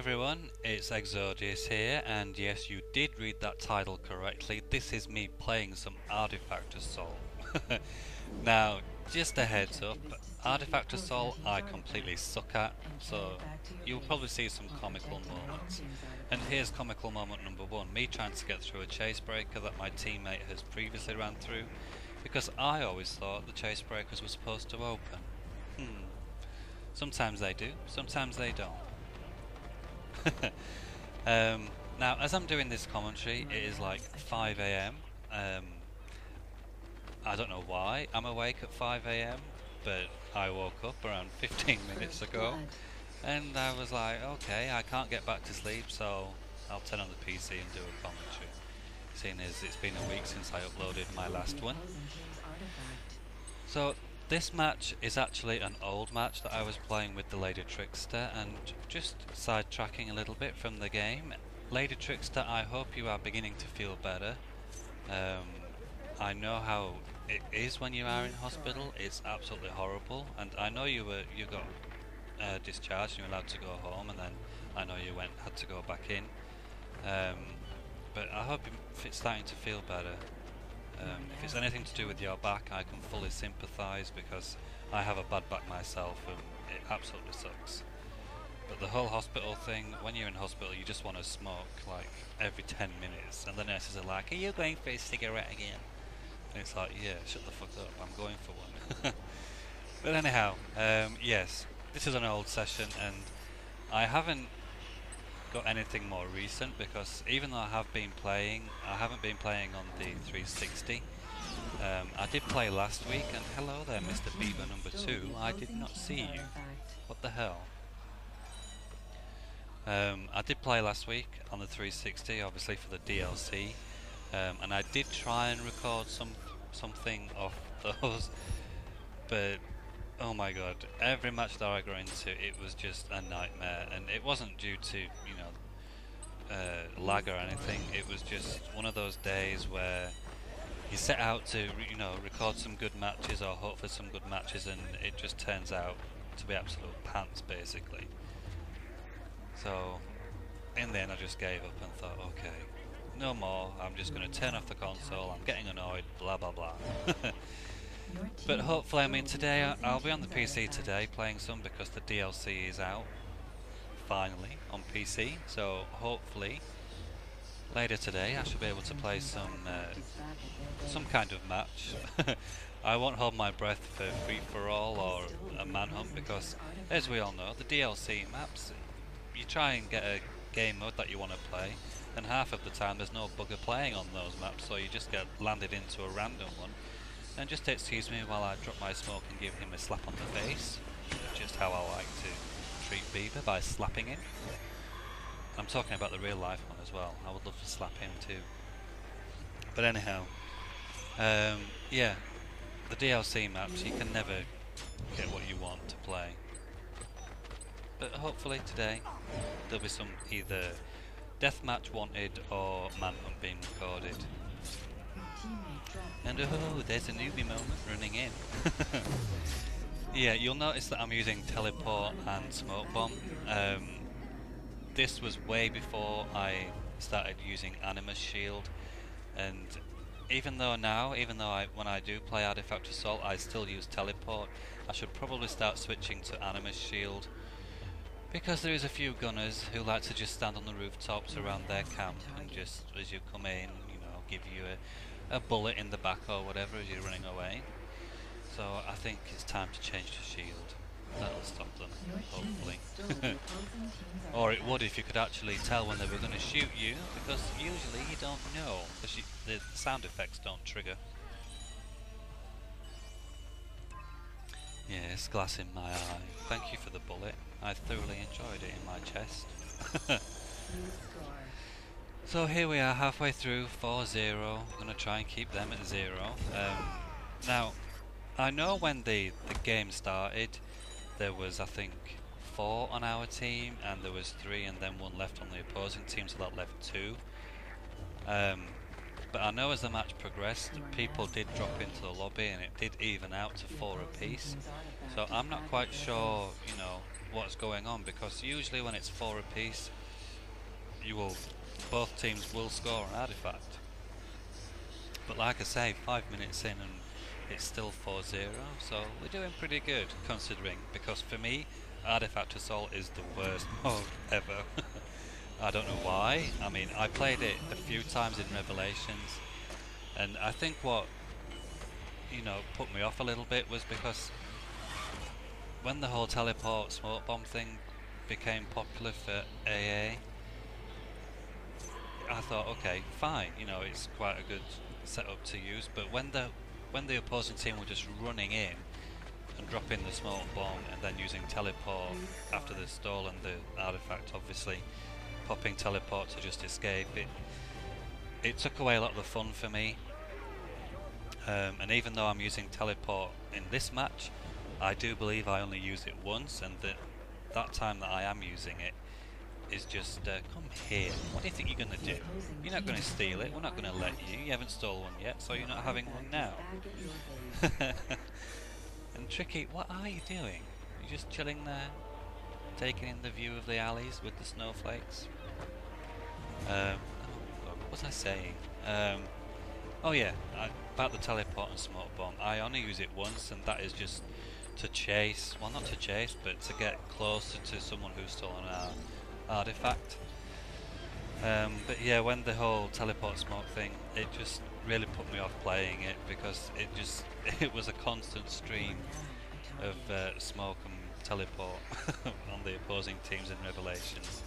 everyone, it's Exodius here, and yes, you did read that title correctly. This is me playing some Artifact Assault. Now, just a heads up, Artifact Assault I completely suck at, so you'll probably see some comical moments. And here's comical moment number one, me trying to get through a chase breaker that my teammate has previously ran through, because I always thought the chase breakers were supposed to open. Sometimes they do, sometimes they don't. Now, as I'm doing this commentary, it is like 5 AM. I don't know why I'm awake at 5 AM, but I woke up around 15 minutes ago, and I was like, okay, I can't get back to sleep, so I'll turn on the PC and do a commentary, seeing as it's been a week since I uploaded my last one. So this match is actually an old match that I was playing with the LadyTrickster, and just sidetracking a little bit from the game. LadyTrickster, I hope you are beginning to feel better. I know how it is when you are in hospital. It's absolutely horrible, and I know you got discharged and you were allowed to go home, and then I know you had to go back in. But I hope it's starting to feel better. If it's anything to do with your back, I can fully sympathise, because I have a bad back myself and it absolutely sucks. But the whole hospital thing, when you're in hospital you just want to smoke like every 10 minutes, and the nurses are like, are you going for a cigarette again? And it's like, yeah, shut the fuck up, I'm going for one. But anyhow, yes, this is an old session, and I haven't got anything more recent, because even though I haven't been playing on the 360. I did play last week, and hello there, Mr. Bieber number 2. I did not see you. What the hell? I did play last week on the 360, obviously for the DLC, and I did try and record something off those, but oh my god, every match that I got into, it was just a nightmare, and it wasn't due to, lag or anything. It was just one of those days where you set out to, record some good matches or hope for some good matches, and it just turns out to be absolute pants, basically. So, in the end I just gave up and thought, okay, no more, I'm just going to turn off the console, I'm getting annoyed, blah blah blah. But hopefully, today I'll be on the PC today playing some, because the DLC is out finally on PC, so hopefully later today I should be able to play some kind of match. I won't hold my breath for free-for-all or a manhunt, because as we all know, the DLC maps, you try and get a game mode that you want to play, and half of the time there's no bugger playing on those maps, so you just get landed into a random one. And just excuse me while I drop my smoke and give him a slap on the face. Just how I like to treat Bieber, by slapping him. I'm talking about the real life one as well. I would love to slap him too. But anyhow, yeah, the DLC maps, you can never get what you want to play. But hopefully today there'll be some either deathmatch wanted or manhunt being recorded. And oh, there's a newbie moment running in. Yeah, you'll notice that I'm using teleport and smoke bomb. This was way before I started using Animus Shield, and even though when I do play Artifact Assault I still use teleport, I should probably start switching to Animus Shield, because there is a few gunners who like to just stand on the rooftops around their camp and just, as you come in, give you a bullet in the back or whatever as you're running away. So I think it's time to change to shield. That'll stop them, hopefully. Or it would if you could actually tell when they were going to shoot you, because usually you don't know, because the sound effects don't trigger. Yes, glass in my eye. Thank you for the bullet. I thoroughly enjoyed it in my chest. So here we are, halfway through, 4-0. I'm going to try and keep them at 0. Now, I know when the game started, there was, I think, 4 on our team, and there was 3 and then 1 left on the opposing team, so that left 2. But I know as the match progressed, people did drop into the lobby, and it did even out to 4 apiece. So I'm not quite sure, what's going on, because usually when it's 4 apiece, both teams will score an artifact. But like I say, 5 minutes in and it's still 4-0, so we're doing pretty good considering, because for me, Artifact Assault is the worst mode ever. I don't know why. I mean, I played it a few times in Revelations, and I think what, put me off a little bit was because when the whole teleport smoke bomb thing became popular for AA, I thought, okay, fine, it's quite a good setup to use, but when the opposing team were just running in and dropping the smoke bomb and then using teleport after they've stolen the artifact, obviously popping teleport to just escape, it took away a lot of the fun for me. And even though I'm using teleport in this match, I do believe I only use it once, and that time that I am using it is just, come here, what do you think you're going to do? You're not going to steal it, we're not going to let you, you haven't stolen one yet, so you're not having one now. And Tricky, what are you doing? You're just chilling there, taking in the view of the alleys with the snowflakes. Oh God, what was I saying? Oh yeah, about the teleport and smoke bomb. I only use it once, and that is just to chase, well not to chase, but to get closer to someone who's stolen our artifact. But yeah, when the whole teleport smoke thing, it just really put me off playing it, because it was a constant stream of smoke and teleport on the opposing teams in Revelations.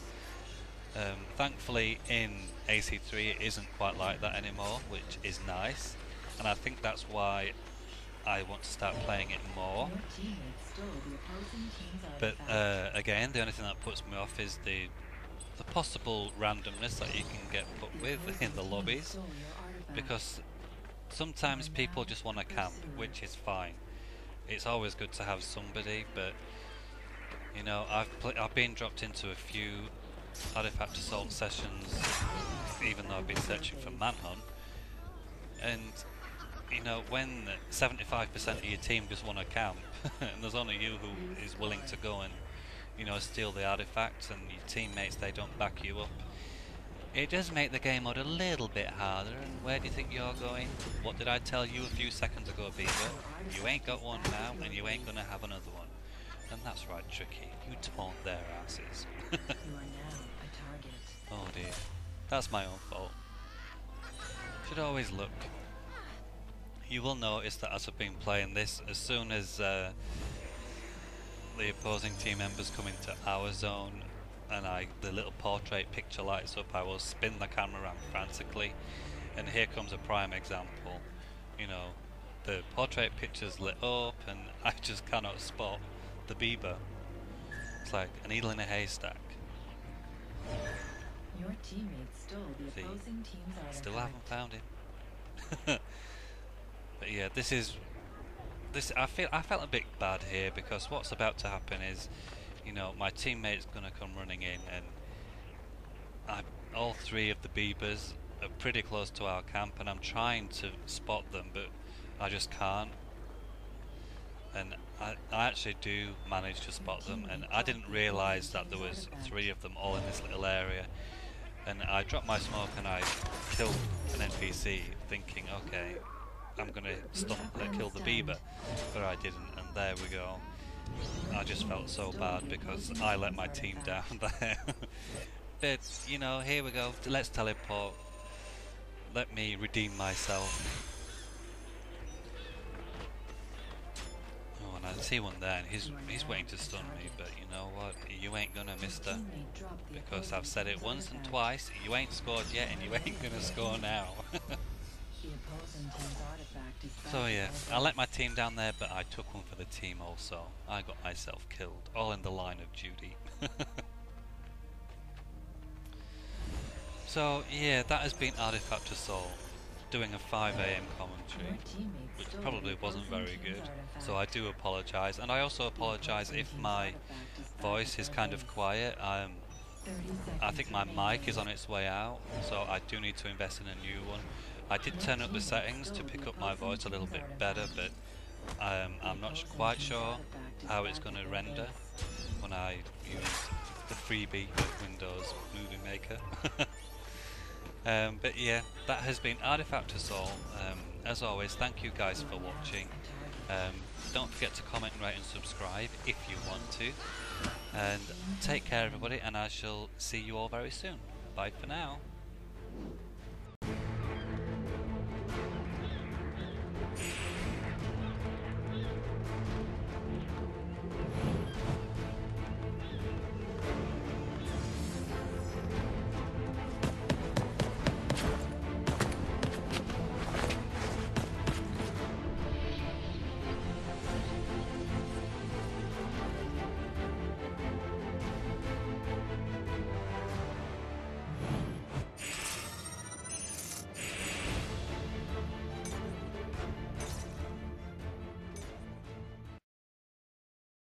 Thankfully in AC3 it isn't quite like that anymore, which is nice, and I think that's why I want to start playing it more. But again, the only thing that puts me off is the possible randomness that you can get put with in the lobbies, because sometimes people just want to camp, which is fine. It's always good to have somebody, but I've been dropped into a few Artifact Assault sessions, even though I've been searching for Manhunt, and when 75% of your team just want to camp and there's only you who is willing to go and steal the artifacts, and your teammates, they don't back you up, it does make the game mode a little bit harder. And where do you think you're going? What did I tell you a few seconds ago, Beaver? You ain't got one now, and you ain't gonna have another one. And that's right, Tricky, you taunt their asses. Oh dear, that's my own fault. Should always look. You will notice that as I've been playing this, as soon as the opposing team members come into our zone and the little portrait picture lights up, I will spin the camera around frantically, and here comes a prime example. The portrait picture's lit up and I just cannot spot the Bieber. It's like a needle in a haystack. Your teammates stole the opposing team's artifact. Still haven't found him. But yeah, I felt a bit bad here, because what's about to happen is, my teammate's gonna come running in, and all three of the Biebers are pretty close to our camp, and I'm trying to spot them, but I just can't. And I actually do manage to spot them, and I didn't realise that there was three of them all in this little area. And I dropped my smoke and I killed an NPC, thinking, okay, I'm gonna kill the Bieber, but I didn't, and there we go. I just felt so bad because I let my team down there. But here we go. Let's teleport. Let me redeem myself. Oh, and I see one there, and he's waiting to stun me. But you know what? You ain't gonna, mister. Because I've said it once and twice. You ain't scored yet, and you ain't gonna score now. So yeah, I let my team down there, but I took one for the team also. I got myself killed, all in the line of duty. So yeah, that has been Artifact Assault, doing a 5 AM commentary, which probably wasn't very good, so I do apologise, and I also apologise if my voice is kind of quiet. I think my mic is on its way out, so I do need to invest in a new one. I did turn up the settings to pick up my voice a little bit better, but I'm not quite sure how it's going to render. when I used the freebie of Windows Movie Maker. But yeah, that has been Artifact Assault. As always, thank you guys for watching. Don't forget to comment, rate and subscribe if you want to. And take care everybody, and I shall see you all very soon. Bye for now.